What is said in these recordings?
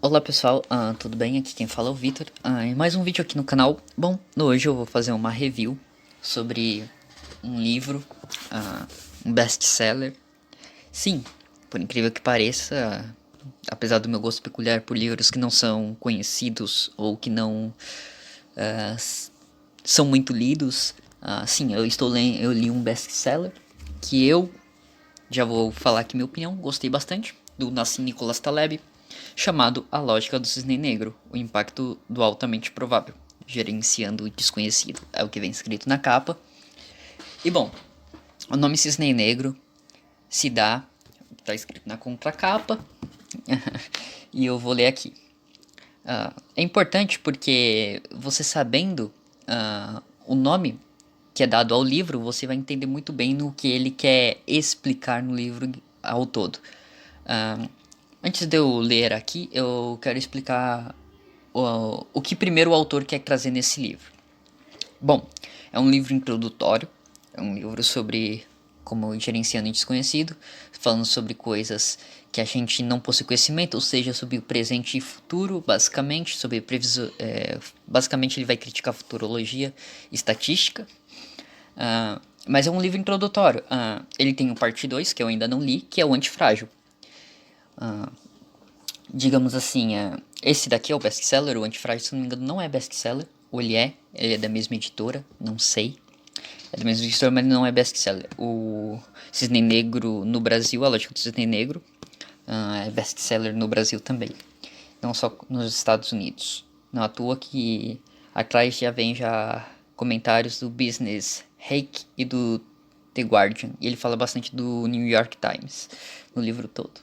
Olá pessoal, tudo bem? Aqui quem fala é o Vitor. E mais um vídeo aqui no canal. Bom, hoje eu vou fazer uma review sobre um livro, um best-seller. Sim, por incrível que pareça, apesar do meu gosto peculiar por livros que não são conhecidos ou que não são muito lidos, sim, eu li um best-seller que eu já vou falar aqui minha opinião, gostei bastante, do Nassim Nicholas Taleb, chamado A Lógica do Cisne Negro, o impacto do altamente provável, gerenciando o desconhecido, é o que vem escrito na capa. E bom, o nome Cisne Negro se dá, está escrito na contracapa, e eu vou ler aqui. É importante porque você sabendo o nome que é dado ao livro, você vai entender muito bem no que ele quer explicar no livro ao todo. Ah, Antes de eu ler aqui, eu quero explicar o que primeiro o autor quer trazer nesse livro. Bom, é um livro introdutório, é um livro sobre como gerenciando o desconhecido, falando sobre coisas que a gente não possui conhecimento, ou seja, sobre o presente e futuro, basicamente, sobre previsão. Basicamente, ele vai criticar futurologia e estatística. Mas é um livro introdutório. Ele tem o parte 2 que eu ainda não li, que é o Antifrágil. Digamos assim, esse daqui é o best-seller, o Antifrágil, se não me engano, não é best-seller. Ou ele é da mesma editora, não sei. É da mesma editora, mas não é best-seller. O Cisne Negro no Brasil, a lógica do Cisne Negro, é best-seller no Brasil também. Não só nos Estados Unidos. Não à toa que atrás já vem já comentários do Business Rake e do The Guardian. E ele fala bastante do New York Times no livro todo.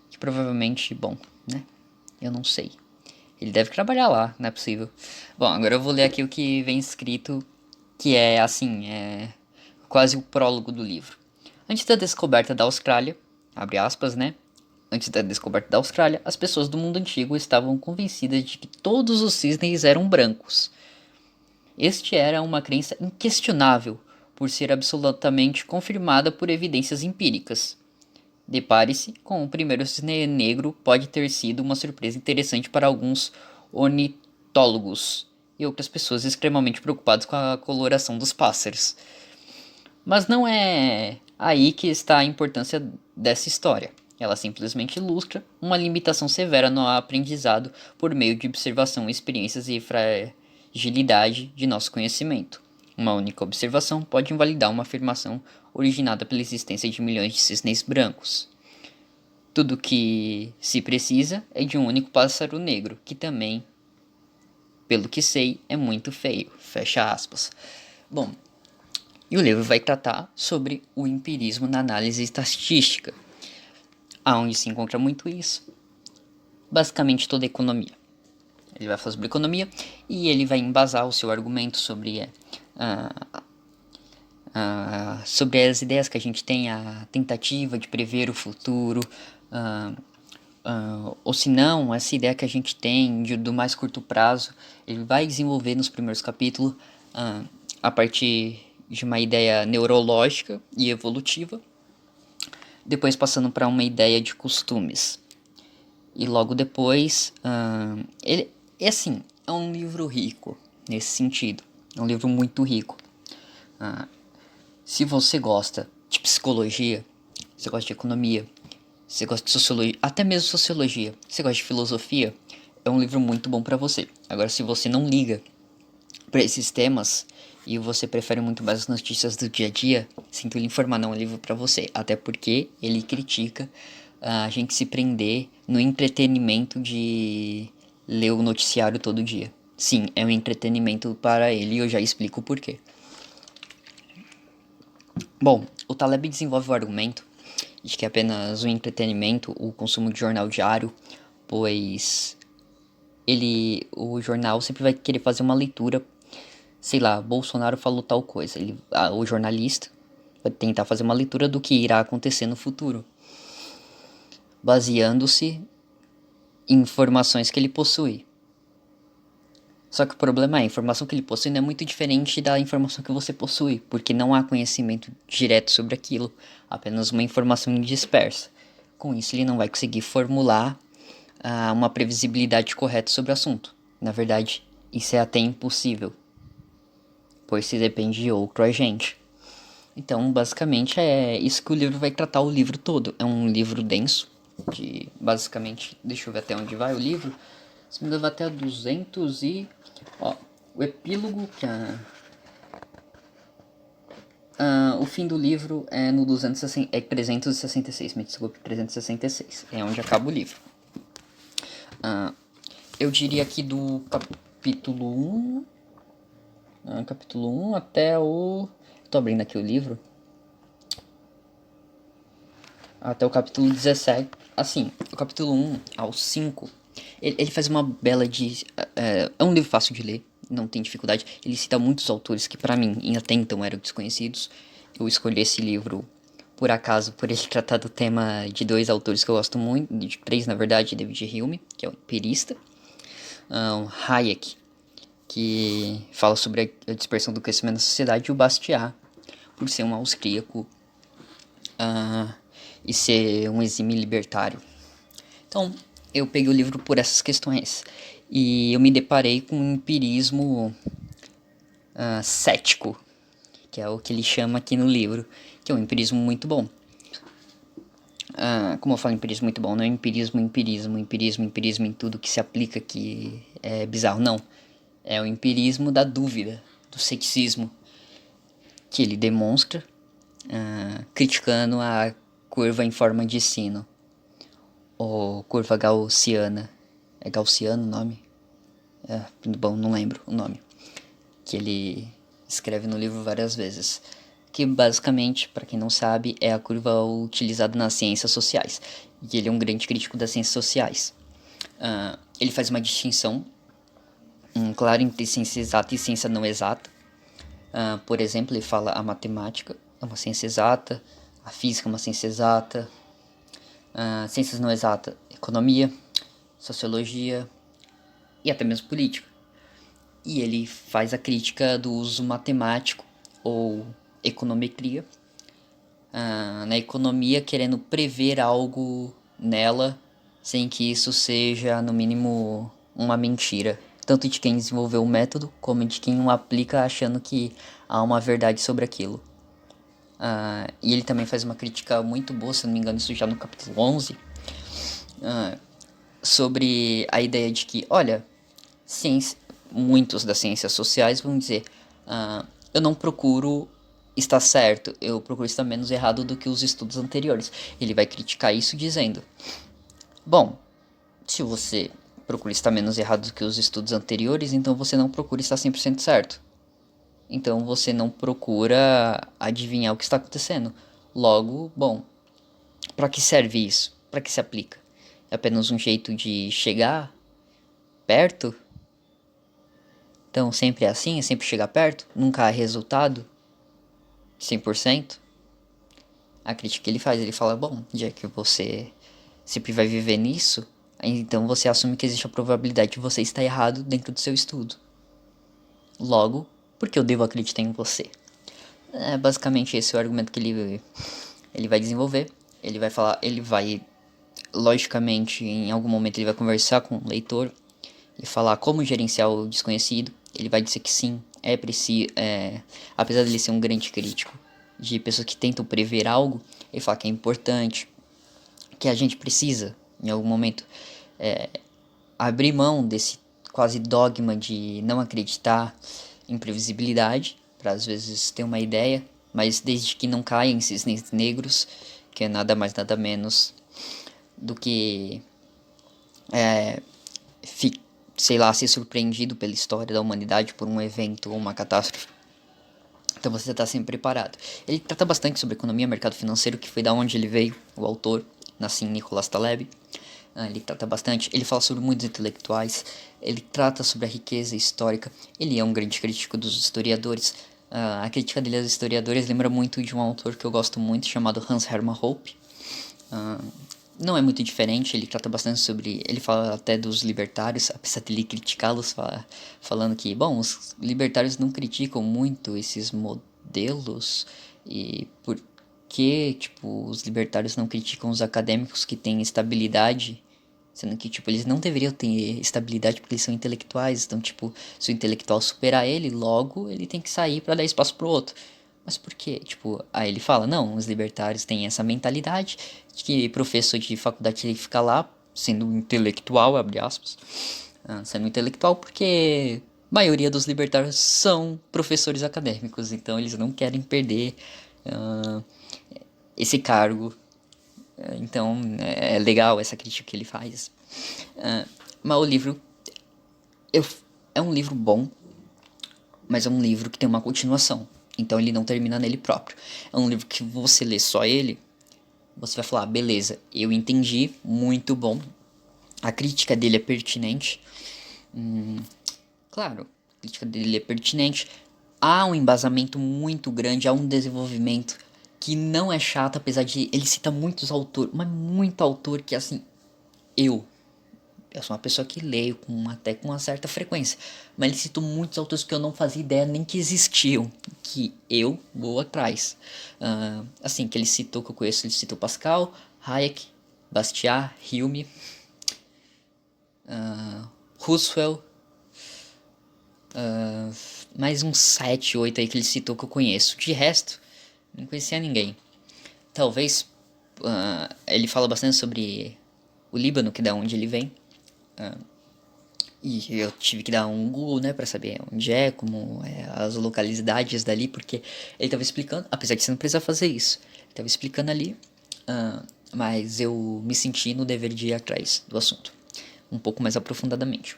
Que provavelmente, bom, né? Eu não sei. Ele deve trabalhar lá, não é possível. Bom, agora eu vou ler aqui o que vem escrito, que é assim, é quase o prólogo do livro. Antes da descoberta da Austrália, abre aspas, né? Antes da descoberta da Austrália, as pessoas do mundo antigo estavam convencidas de que todos os cisnes eram brancos. Este era uma crença inquestionável, por ser absolutamente confirmada por evidências empíricas. Depare-se com o primeiro cisne negro pode ter sido uma surpresa interessante para alguns ornitólogos e outras pessoas extremamente preocupadas com a coloração dos pássaros. Mas não é aí que está a importância dessa história. Ela simplesmente ilustra uma limitação severa no aprendizado por meio de observação, experiências e fragilidade de nosso conhecimento. Uma única observação pode invalidar uma afirmação originada pela existência de milhões de cisnes brancos. Tudo que se precisa é de um único pássaro negro, que também, pelo que sei, é muito feio. Fecha aspas. Bom, e o livro vai tratar sobre o empirismo na análise estatística, aonde se encontra muito isso. Basicamente toda a economia. Ele vai falar sobre economia e ele vai embasar o seu argumento sobre as ideias que a gente tem, a tentativa de prever o futuro, ou se não, essa ideia que a gente tem do mais curto prazo, ele vai desenvolver nos primeiros capítulos a partir de uma ideia neurológica e evolutiva, depois passando para uma ideia de costumes. E logo depois, ele é assim, é um livro rico nesse sentido, é um livro muito rico. Se você gosta de psicologia, você gosta de economia, você gosta de sociologia, até mesmo sociologia, você gosta de filosofia, é um livro muito bom para você. Agora, se você não liga para esses temas e você prefere muito mais as notícias do dia a dia, sinto lhe informar, não é um livro para você. Até porque ele critica a gente se prender no entretenimento de ler o noticiário todo dia. Sim, é um entretenimento para ele e eu já explico o porquê. Bom, o Taleb desenvolve o argumento de que é apenas um entretenimento o consumo de jornal diário, pois o jornal sempre vai querer fazer uma leitura, sei lá, Bolsonaro falou tal coisa, o jornalista vai tentar fazer uma leitura do que irá acontecer no futuro, baseando-se em informações que ele possui. Só que o problema é, a informação que ele possui não é muito diferente da informação que você possui, porque não há conhecimento direto sobre aquilo, apenas uma informação dispersa. Com isso, ele não vai conseguir formular uma previsibilidade correta sobre o assunto. Na verdade, isso é até impossível, pois se depende de outro agente. Então, basicamente, é isso que o livro vai tratar o livro todo. É um livro denso, de basicamente, deixa eu ver até onde vai o livro. Se me engano, vai até 200 e... Ó, o epílogo, que o fim do livro é no 260, é 366, me desculpe, 366. É onde acaba o livro. Eu diria que do capítulo 1... capítulo 1 até o... Tô abrindo aqui o livro. Até o capítulo 17. Assim, o capítulo 1 ao 5, ele faz uma bela de... É um livro fácil de ler, não tem dificuldade. Ele cita muitos autores que pra mim até então eram desconhecidos. Eu escolhi esse livro por acaso, por ele tratar do tema de dois autores que eu gosto muito, de três na verdade, David Hume, que é o empirista, Hayek, que fala sobre a dispersão do conhecimento na sociedade, e o Bastiat, por ser um austríaco e ser um exímio libertário. Então, eu peguei o livro por essas questões. E eu me deparei com um empirismo cético, que é o que ele chama aqui no livro, que é um empirismo muito bom. Como eu falo empirismo muito bom, não é empirismo em tudo que se aplica que é bizarro, não. É o empirismo da dúvida, do ceticismo, que ele demonstra criticando a curva em forma de sino, ou curva gaussiana. É gaussiano o nome? Bom, não lembro o nome. Que ele escreve no livro várias vezes. Que basicamente, para quem não sabe, é a curva utilizada nas ciências sociais. E ele é um grande crítico das ciências sociais. Ele faz uma distinção clara entre ciência exata e ciência não exata. Por exemplo, ele fala a matemática é uma ciência exata, a física é uma ciência exata, ciências não exatas, economia, sociologia e até mesmo política. E ele faz a crítica do uso matemático ou econometria na economia, querendo prever algo nela sem que isso seja, no mínimo, uma mentira. Tanto de quem desenvolveu o método, como de quem o aplica achando que há uma verdade sobre aquilo. E ele também faz uma crítica muito boa, se não me engano, isso já no capítulo 11, sobre a ideia de que, olha, muitos das ciências sociais vão dizer, eu não procuro estar certo, eu procuro estar menos errado do que os estudos anteriores. Ele vai criticar isso dizendo, bom, se você procura estar menos errado do que os estudos anteriores, então você não procura estar 100% certo. Então você não procura adivinhar o que está acontecendo. Logo, bom, para que serve isso? Para que se aplica? É apenas um jeito de chegar perto? Então sempre é assim? É sempre chegar perto? Nunca há resultado? 100%? A crítica que ele faz, ele fala, bom, já que você sempre vai viver nisso, então você assume que existe a probabilidade de você estar errado dentro do seu estudo. Logo, por que eu devo acreditar em você? É basicamente esse o argumento que ele vai desenvolver. Ele vai falar, ele vai, logicamente, em algum momento ele vai conversar com o leitor e falar como gerenciar o desconhecido. Ele vai dizer que sim, é preciso, apesar de ele ser um grande crítico de pessoas que tentam prever algo, ele fala que é importante, que a gente precisa, em algum momento, abrir mão desse quase dogma de não acreditar em previsibilidade, para às vezes ter uma ideia, mas desde que não caia em cisnes negros, que é nada mais nada menos do que sei lá, ser surpreendido pela história da humanidade por um evento ou uma catástrofe. Então você está sempre preparado. Ele trata bastante sobre economia, mercado financeiro, que foi da onde ele veio, o autor, Nassim Nicholas Taleb. Ele trata bastante, ele fala sobre muitos intelectuais, ele trata sobre a riqueza histórica, ele é um grande crítico dos historiadores. A crítica dele aos historiadores lembra muito de um autor que eu gosto muito, chamado Hans Hermann Hoppe. Não é muito diferente, ele trata bastante sobre... Ele fala até dos libertários, apesar de ele criticá-los, falando que, bom, os libertários não criticam muito esses modelos, e por que, tipo, os libertários não criticam os acadêmicos que têm estabilidade Sendo que, tipo, eles não deveriam ter estabilidade porque eles são intelectuais. Então, tipo, se o intelectual superar ele, logo ele tem que sair pra dar espaço pro outro. Mas por quê? Tipo, aí ele fala, não, os libertários têm essa mentalidade de que professor de faculdade tem que ficar lá sendo intelectual, abre aspas, sendo intelectual porque a maioria dos libertários são professores acadêmicos, então eles não querem perder ah, esse cargo. Então é legal essa crítica que ele faz. Mas o livro eu, é um livro bom, mas é um livro que tem uma continuação. Então ele não termina nele próprio. É um livro que você lê só ele, você vai falar, beleza, eu entendi, muito bom. A crítica dele é pertinente. Claro, a crítica dele é pertinente. Há um embasamento muito grande, há um desenvolvimento que não é chato, apesar de ele cita muitos autores, mas muito autor que assim, eu eu sou uma pessoa que leio até com uma certa frequência, mas ele citou muitos autores que eu não fazia ideia nem que existiam, que eu vou atrás. Assim, que ele citou, que eu conheço, ele citou Pascal, Hayek, Bastiat, Hume, Rousseau, mais uns 7, 8 aí que ele citou que eu conheço. De resto, não conhecia ninguém. Talvez ele fala bastante sobre o Líbano, que é da onde ele vem. E eu tive que dar um Google, né, pra saber onde é, como é as localidades dali, porque ele tava explicando, apesar de você não precisar fazer isso, ele tava explicando ali, mas eu me senti no dever de ir atrás do assunto, um pouco mais aprofundadamente.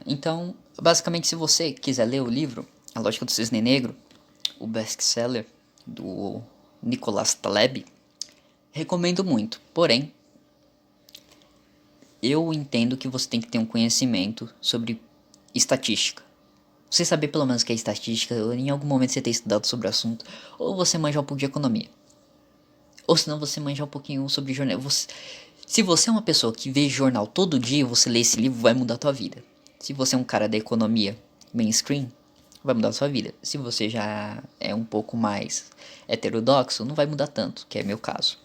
Então, basicamente, se você quiser ler o livro, A Lógica do Cisne Negro, o best-seller do Nicolas Taleb, recomendo muito. Porém, eu entendo que você tem que ter um conhecimento sobre estatística. Você saber pelo menos o que é estatística, ou em algum momento você ter estudado sobre o assunto, ou você manjar um pouco de economia. Ou senão você manjar um pouquinho sobre jornal. Se você é uma pessoa que vê jornal todo dia, você lê esse livro, vai mudar a tua vida. Se você é um cara da economia mainstream, vai mudar a sua vida. Se você já é um pouco mais heterodoxo, não vai mudar tanto, que é meu caso.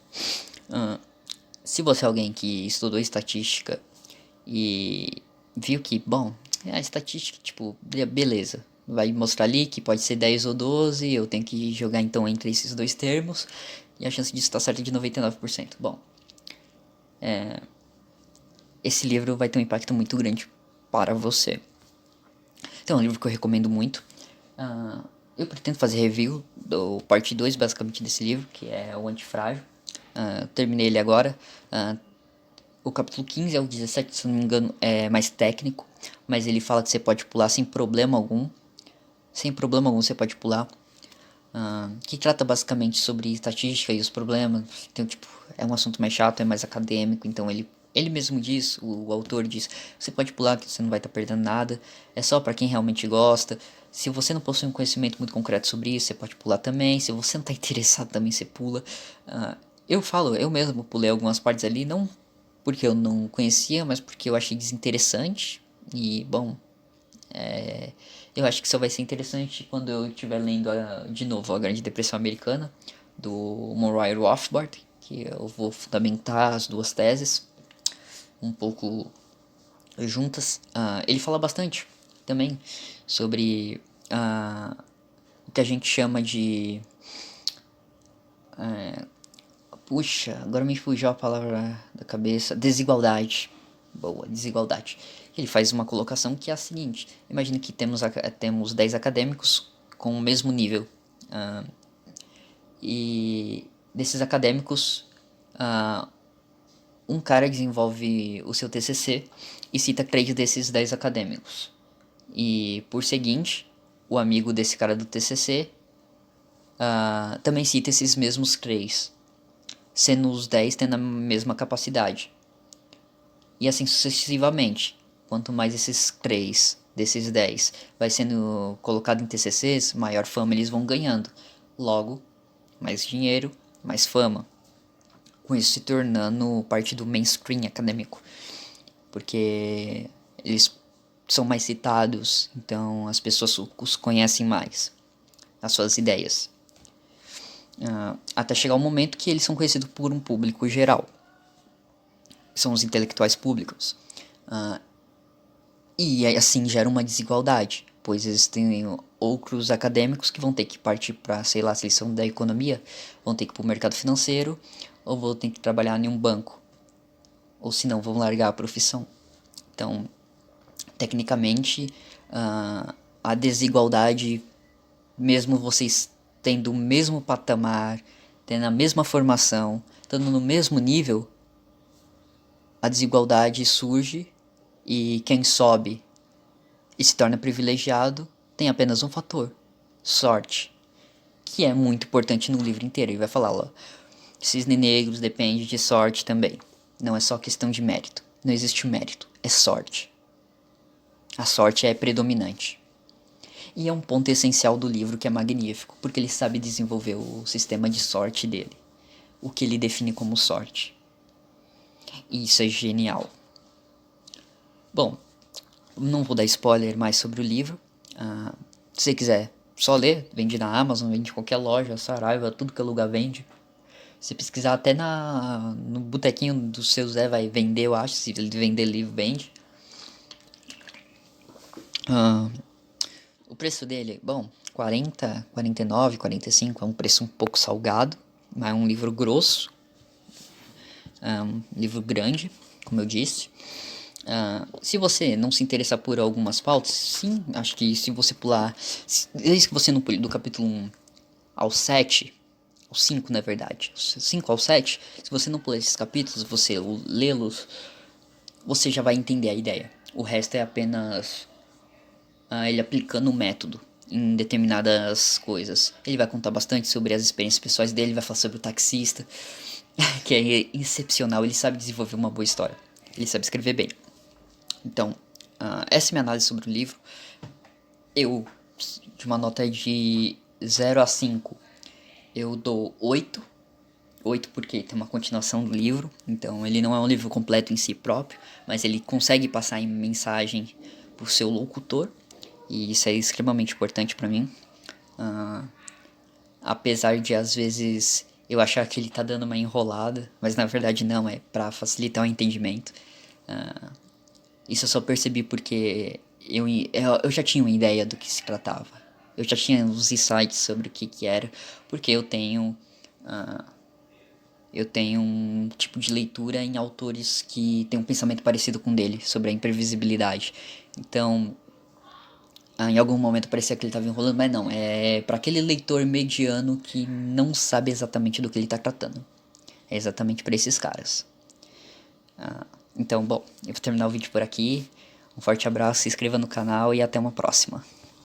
Se você é alguém que estudou estatística e viu que, bom, a estatística, tipo, beleza. Vai mostrar ali que pode ser 10 ou 12, eu tenho que jogar então entre esses dois termos, e a chance disso estar certa é de 99%. Bom, esse livro vai ter um impacto muito grande para você. Então é um livro que eu recomendo muito. Eu pretendo fazer review do parte 2 basicamente desse livro, que é o Antifrágil. Terminei ele agora. O capítulo 15 ao 17, se não me engano, é mais técnico, mas ele fala que você pode pular sem problema algum. Sem problema algum você pode pular. Que trata basicamente sobre estatística e os problemas. Então, tipo, é um assunto mais chato, é mais acadêmico, então ele mesmo diz, o autor diz, você pode pular que você não vai estar perdendo nada, é só para quem realmente gosta. Se você não possui um conhecimento muito concreto sobre isso, você pode pular também. Se você não está interessado também, você pula. Eu mesmo pulei algumas partes ali, não porque eu não conhecia, mas porque eu achei desinteressante. E, bom, eu acho que só vai ser interessante quando eu estiver lendo de novo A Grande Depressão Americana, do Murray Rothbard, que eu vou fundamentar as duas teses um pouco juntas. Ele fala bastante também sobre o que a gente chama de... Puxa, agora me fugiu a palavra da cabeça. Desigualdade. Boa, desigualdade. Ele faz uma colocação que é a seguinte: imagine que temos 10 acadêmicos com o mesmo nível. E desses acadêmicos, um cara desenvolve o seu TCC e cita 3 desses 10 acadêmicos. E por seguinte, o amigo desse cara do TCC também cita esses mesmos 3, sendo os 10 tendo a mesma capacidade. E assim sucessivamente. Quanto mais esses 3 desses 10 vai sendo colocado em TCCs, maior fama eles vão ganhando. Logo, mais dinheiro, mais fama. Com isso se tornando parte do mainstream acadêmico. Porque eles são mais citados, então as pessoas os conhecem mais, as suas ideias. Até chegar o momento que eles são conhecidos por um público geral. são os intelectuais públicos. E assim gera uma desigualdade, pois existem outros acadêmicos que vão ter que partir para, sei lá, se eles são da economia, vão ter que ir para o mercado financeiro, ou vão ter que trabalhar em um banco, ou se não, vão largar a profissão. Então, tecnicamente, a desigualdade, mesmo vocês tendo o mesmo patamar, tendo a mesma formação, estando no mesmo nível, a desigualdade surge e quem sobe e se torna privilegiado tem apenas um fator: sorte, que é muito importante no livro inteiro. Ele vai falar lá, cisne negros depende de sorte também. Não é só questão de mérito. Não existe mérito, é sorte. A sorte é predominante. E é um ponto essencial do livro que é magnífico, porque ele sabe desenvolver o sistema de sorte dele, o que ele define como sorte. E isso é genial. Bom, não vou dar spoiler mais sobre o livro. Se você quiser só ler, vende na Amazon, vende em qualquer loja, Saraiva, tudo que é lugar vende. Se pesquisar até no botequinho do seu Zé vai vender, eu acho. Se ele vender livro, vende. O preço dele, bom, 40, 49, 45, é um preço um pouco salgado, mas é um livro grosso, é um livro grande, como eu disse. Se você não se interessar por algumas pautas, sim, acho que se você pular, desde que você não pule do capítulo 1 ao 7, ao 5 na verdade, 5 ao 7, se você não pular esses capítulos, você lê-los, você já vai entender a ideia. O resto é apenas ele aplicando o método em determinadas coisas. Ele vai contar bastante sobre as experiências pessoais dele, vai falar sobre o taxista, que é excepcional, ele sabe desenvolver uma boa história, ele sabe escrever bem. Então, essa é minha análise sobre o livro. Eu, de uma nota de 0 a 5, eu dou 8. 8 porque tem uma continuação do livro, então ele não é um livro completo em si próprio, mas ele consegue passar em mensagem por seu locutor, e isso é extremamente importante pra mim. Apesar de às vezes eu achar que ele tá dando uma enrolada, mas na verdade não, é pra facilitar o entendimento. Isso eu só percebi porque eu já tinha uma ideia do que se tratava. Eu já tinha uns insights sobre o que era, porque eu tenho um tipo de leitura em autores que tem um pensamento parecido com o dele, sobre a imprevisibilidade. Então, em algum momento parecia que ele estava enrolando, mas não, é para aquele leitor mediano que não sabe exatamente do que ele está tratando. É exatamente para esses caras. Então, bom, eu vou terminar o vídeo por aqui. Um forte abraço, se inscreva no canal e até uma próxima.